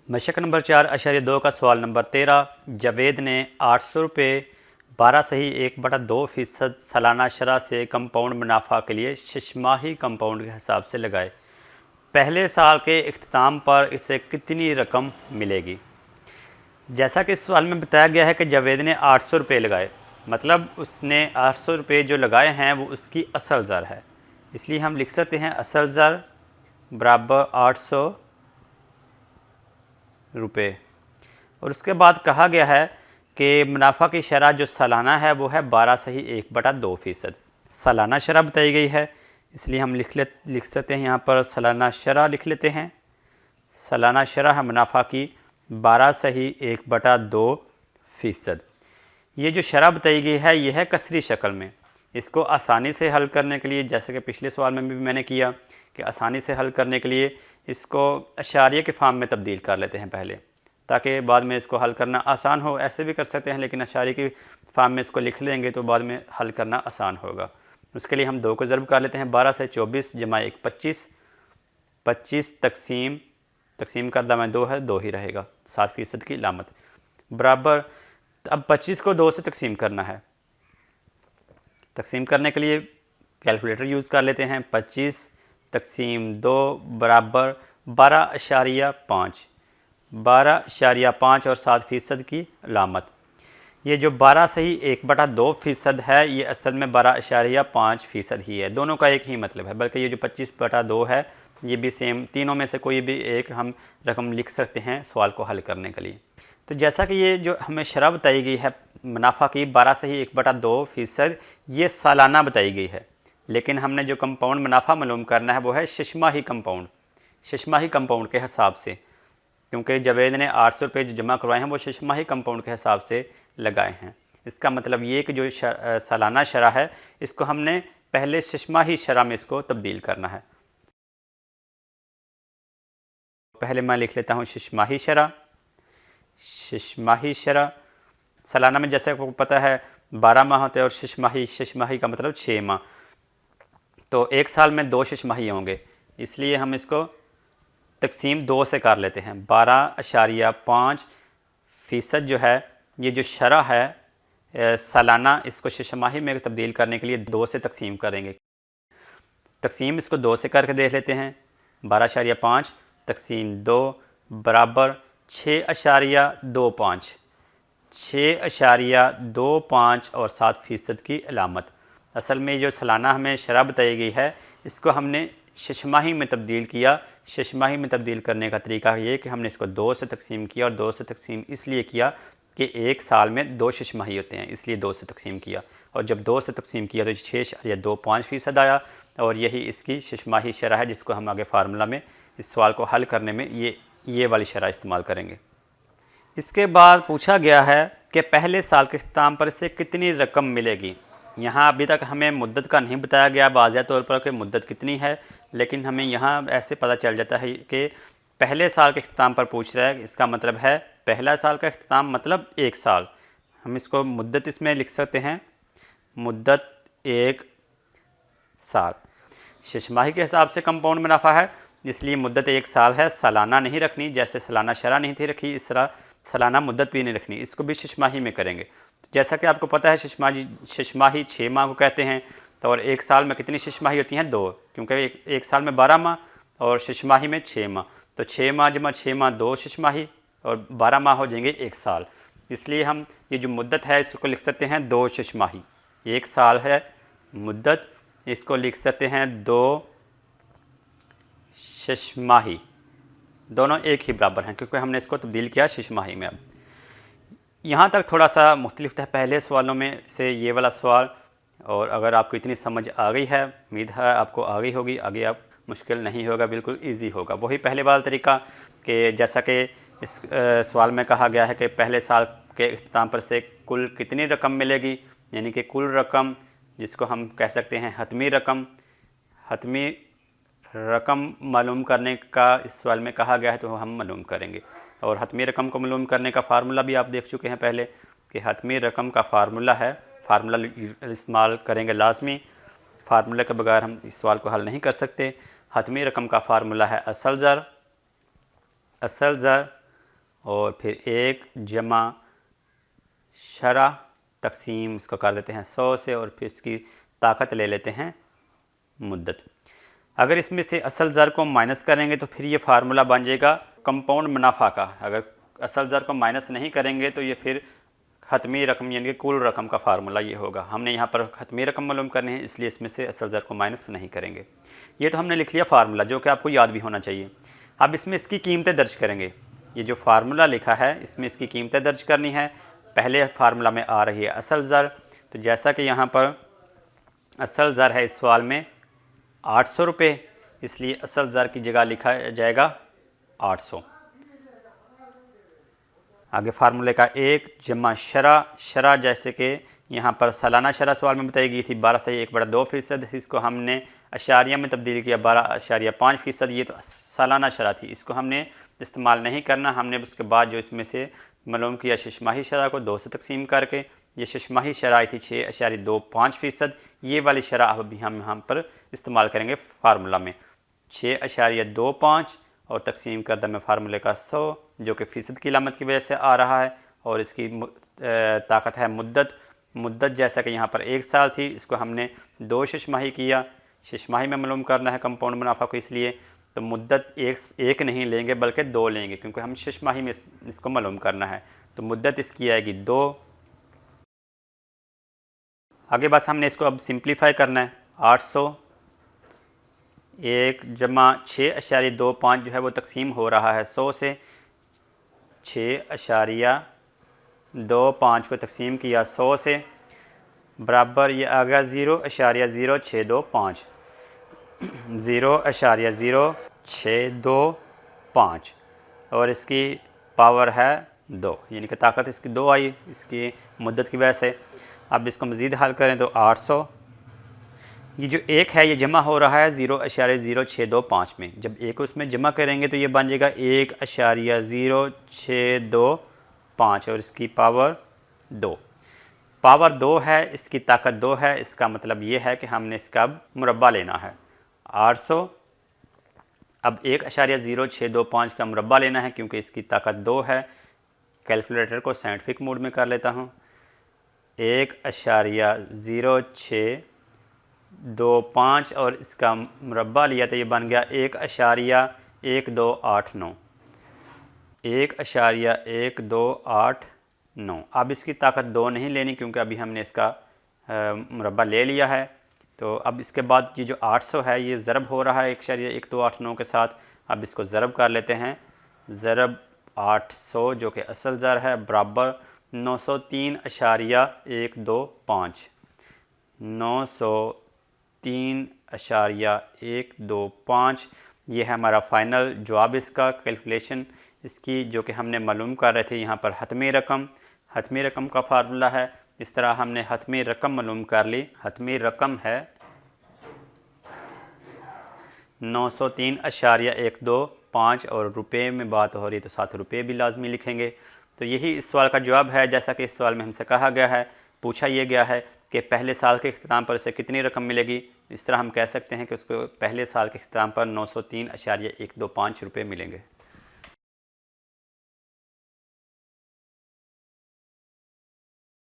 मशक number 4.2 का सवाल number 13। Javed ने 800 रुपये 12.1/2% सालाना शरह से कंपाउंड मुनाफा के लिए छमाही कंपाउंड के हिसाब से लगाए। पहले साल के इख्तिताम पर इसे कितनी रकम मिलेगी। जैसा कि इस सवाल में बताया गया है कि जावेद ने 800 रुपये लगाए, मतलब उसने 800 रुपये जो लगाए हैं वो उसकी असल ज़र है, इसलिए हम लिख सकते हैं असल ज़र बराबर 800 रुपये। और उसके बाद कहा गया है कि मुनाफा की शरह जो सालाना है वो है 12.1/2%। सालाना शरह बताई गई है, इसलिए हम लिख सकते हैं यहाँ पर सालाना शरह लिख लेते हैं। सालाना शरह है मुनाफा की 12.1/2%। ये जो शरह बताई गई है ये है कसरी शक्ल में। इसको आसानी से हल करने के लिए, जैसे कि पिछले सवाल में भी मैंने किया कि आसानी से हल करने के लिए इसको अशारिये के फार्म में तब्दील कर लेते हैं पहले, ताकि बाद में इसको हल करना आसान हो। ऐसे भी कर सकते हैं, लेकिन अशारिये की फार्म में इसको लिख लेंगे तो बाद में हल करना आसान होगा। उसके लिए हम 2 को ज़रब कर लेते हैं। 12 से 24 जमा 1 25, 25 तकसीम करदा में 2 है, 2 ही रहेगा, 7% की लामत बराबर। अब 25 को 2 से तकसीम करना है। तकसीम करने के लिए कैलकुलेटर यूज़ कर लेते हैं। 25 तकसीम 2 बराबर 12.5, 12.5 और 7% की लामत। ये जो 12.1/2% है ये असल में 12.5% ही है। दोनों का एक ही मतलब है, बल्कि ये जो 25/2 है ये भी सेम, तीनों में से कोई भी एक हम रकम लिख सकते हैं सवाल को हल करने के लिए। तो जैसा कि ये जो हमें शरह बताई गई है मुनाफा की 12.1/2%, ये सालाना बताई गई है, लेकिन हमने जो कंपाउंड मुनाफा मालूम करना है वो है छमाही कंपाउंड, छमाही कंपाउंड के हिसाब से, क्योंकि जावेद ने 800 रुपये जो जमा करवाए हैं वो छमाही कंपाउंड के हिसाब से लगाए हैं। इसका मतलब ये कि जो सालाना शरह है इसको हमने पहले छमाही शरह में इसको तब्दील करना है। पहले मैं लिख लेता हूँ छमाही शरह। छमाही शरह सालाना में जैसे आपको पता है 12 माह होते हैं, और छमाही का मतलब 6 माह, तो एक साल में 2 छमाही होंगे, इसलिए हम इसको तकसीम 2 से कर लेते हैं। 12.5% जो है ये जो शरह है सालाना, इसको छमाही में तब्दील करने के लिए 2 से तकसीम करेंगे। तकसीम इसको 2 से करके देख लेते हैं। 12.5 तकसीम 2 बराबर 6.25, 6.25 और 7% की अलामत। असल में जो सालाना हमें शरह बताई गई है इसको हमने छमाही में तब्दील किया। छमाही में तब्दील करने का तरीका ये कि हमने इसको 2 से तकसीम किया, और 2 से तकसीम इसलिए किया कि एक साल में 2 छमाही होते हैं, इसलिए 2 से तकसीम किया। और जब 2 से तकसीम किया तो 6.25% आया, और यही इसकी छमाही शरह है, जिसको हम आगे फार्मूला में इस सवाल को हल करने में ये वाली शरह इस्तेमाल करेंगे। इसके बाद पूछा गया है कि पहले साल के इख्तिताम पर इससे कितनी रकम मिलेगी। यहाँ अभी तक हमें मुद्दत का नहीं बताया गया वाज़ेह तौर पर कि मुद्दत कितनी है, लेकिन हमें यहाँ ऐसे पता चल जाता है कि पहले साल के इख्तिताम पर पूछ रहा है। इसका मतलब है पहला साल का इख्तिताम मतलब 1 साल। हम इसको मुद्दत इसमें लिख सकते हैं, मुद्दत 1 साल। छमाही के हिसाब से कंपाउंड मुनाफा है, इसलिए मुद्दत 1 साल है। सालाना नहीं रखनी, जैसे सालाना शरह नहीं थी रखी, इस तरह सालाना मुद्दत भी नहीं रखनी, इसको भी छमाही में करेंगे। तो जैसा कि आपको पता है छमाही 6 माह को कहते हैं, तो और 1 साल में कितनी छमाही होती हैं 2, क्योंकि एक साल में 12 माह और छमाही में 6 माह, तो 6 माह जमा 6 माह 2 छमाही, और 12 माह हो जाएंगे 1 साल। इसलिए हम ये जो मुद्दत है इसको लिख सकते हैं 2 छमाही। 1 साल है मुद्दत, इसको लिख सकते हैं 2 छमाही। दोनों एक ही बराबर हैं क्योंकि हमने इसको तब्दील किया छमाही में। अब यहाँ तक थोड़ा सा मुख्तलिफ था पहले सवालों में से ये वाला सवाल, और अगर आपको इतनी समझ आ गई है, उम्मीद है आपको आ गई होगी, आगे आप मुश्किल नहीं होगा, बिल्कुल इजी होगा। वही पहले वाला तरीका कि जैसा कि इस सवाल में कहा गया है कि पहले साल के इख्तिताम पर से कुल कितनी रकम मिलेगी, यानी कि कुल रकम, जिसको हम कह सकते हैं हतमी रकम। हतमी रकम मालूम करने का इस सवाल में कहा गया है, तो हम मालूम करेंगे। और हतमी रकम को मालूम करने का फ़ार्मूला भी आप देख चुके हैं पहले कि हतमी रकम का फ़ार्मूला है, फार्मूला इस्तेमाल करेंगे लाजमी। फार्मूला के बगैर हम इस सवाल को हल नहीं कर सकते। हतमी रकम का फ़ार्मूला है असल ज़र और फिर 1 जमा शरह तकसीम इसको कर देते हैं 100 से, और फिर इसकी ताकत ले लेते हैं मुद्दत। अगर इसमें से असल ज़र को माइनस करेंगे तो फिर ये फार्मूला बन जाएगा कंपाउंड मुनाफा का। अगर असल ज़र को माइनस नहीं करेंगे तो ये फिर ख़त्मी रकम यानी कि कुल रकम का फार्मूला ये होगा। हमने यहाँ पर ख़त्मी रकम मालूम करनी है, इसलिए इसमें से असल ज़र को माइनस नहीं करेंगे। ये तो हमने लिख लिया फार्मूला, जो कि आपको याद भी होना चाहिए। अब इसमें इसकी कीमतें दर्ज करेंगे। ये जो फार्मूला लिखा है इसमें इसकी कीमतें दर्ज करनी है। पहले फार्मूला में आ रही है असल ज़र, तो जैसा कि यहाँ पर असल ज़र है इस सवाल में 800 रुपये, इसलिए असल ज़र की जगह लिखा जाएगा 800। आगे फार्मूले का 1 जमा शरह जैसे कि यहाँ पर सालाना शरह सवाल में बताई गई थी 12 से 1/2%, इसको हमने अशारिया में तब्दील किया 12.5%। ये तो सालाना शरह थी, इसको हमने इस्तेमाल नहीं करना। हमने उसके बाद जो इसमें से मालूम किया शशमाही शरह को 2 से तकसीम करके, ये शशमाही शरह आई थी 6.25%। ये वाली शरह अभी हम यहाँ पर इस्तेमाल करेंगे फार्मूला में 6.25 और तकसीम करदा में फार्मूले का 100 जो कि फ़ीसद की अलामत की वजह से आ रहा है, और इसकी ताकत है मुद्दत जैसा कि यहाँ पर 1 साल थी, इसको हमने 2 शशमाही किया। शशमाही में मालूम करना है कंपाउंड मुनाफा को, इसलिए तो मुद्दत एक नहीं लेंगे बल्कि 2 लेंगे, क्योंकि हम शशमाही में इसको मालूम करना है। तो मुद्दत इसकी आएगी 2। आगे बस हमने इसको अब सिंप्लीफाई करना है। 800 1 जमा 6.25 जो है वो तकसीम हो रहा है 100 से, 6.25 को तकसीम किया 100 से, बराबर ये आ गया 0.0625 0.0625 और इसकी पावर है 2, यानी कि ताकत इसकी 2 आई इसकी मुद्दत की वजह से। अब इसको मज़ीद हल करें तो 800, ये जो 1 है ये जमा हो रहा है 0.0625 में। जब 1 उसमें जमा करेंगे तो ये बन जाएगा 1.0625 और इसकी पावर 2। पावर 2 है, इसकी ताकत 2 है, इसका मतलब ये है कि हमने इसका अब मुरब्बा लेना है 800। अब 1.0625 का मुरब्बा लेना है क्योंकि इसकी ताकत 2 है। कैलकुलेटर को साइंटिफिक मोड में कर लेता हूँ। 1.0625 और इसका मुरब्बा लिया तो ये बन गया 1.1289 1.1289। अब इसकी ताकत 2 नहीं लेनी क्योंकि अभी हमने इसका मुरब्बा ले लिया है। तो अब इसके बाद ये जो 800 है ये ज़रब हो रहा है 1.1289 के साथ। अब इसको ज़रब कर लेते हैं। ज़रब 800 जो कि असल ज़र है बराबर 903.125 903.125। ये है हमारा फ़ाइनल जवाब इसका कैलकुलेशन इसकी, जो कि हमने मालूम कर रहे थे। यहाँ पर हतमी रकम का फार्मूला है। इस तरह हमने हतमी रकम मालूम कर ली। हतमी रकम है 903.125 और रुपए में बात हो रही तो 7 रुपये भी लाजमी लिखेंगे। तो यही इस सवाल का जवाब है। जैसा कि इस सवाल में हमसे कहा गया है, पूछा यह गया है कि पहले साल के इख्तिताम पर उसे कितनी रकम मिलेगी। इस तरह हम कह सकते हैं कि उसको पहले साल के इख्तिताम पर 903.125 रुपये मिलेंगे।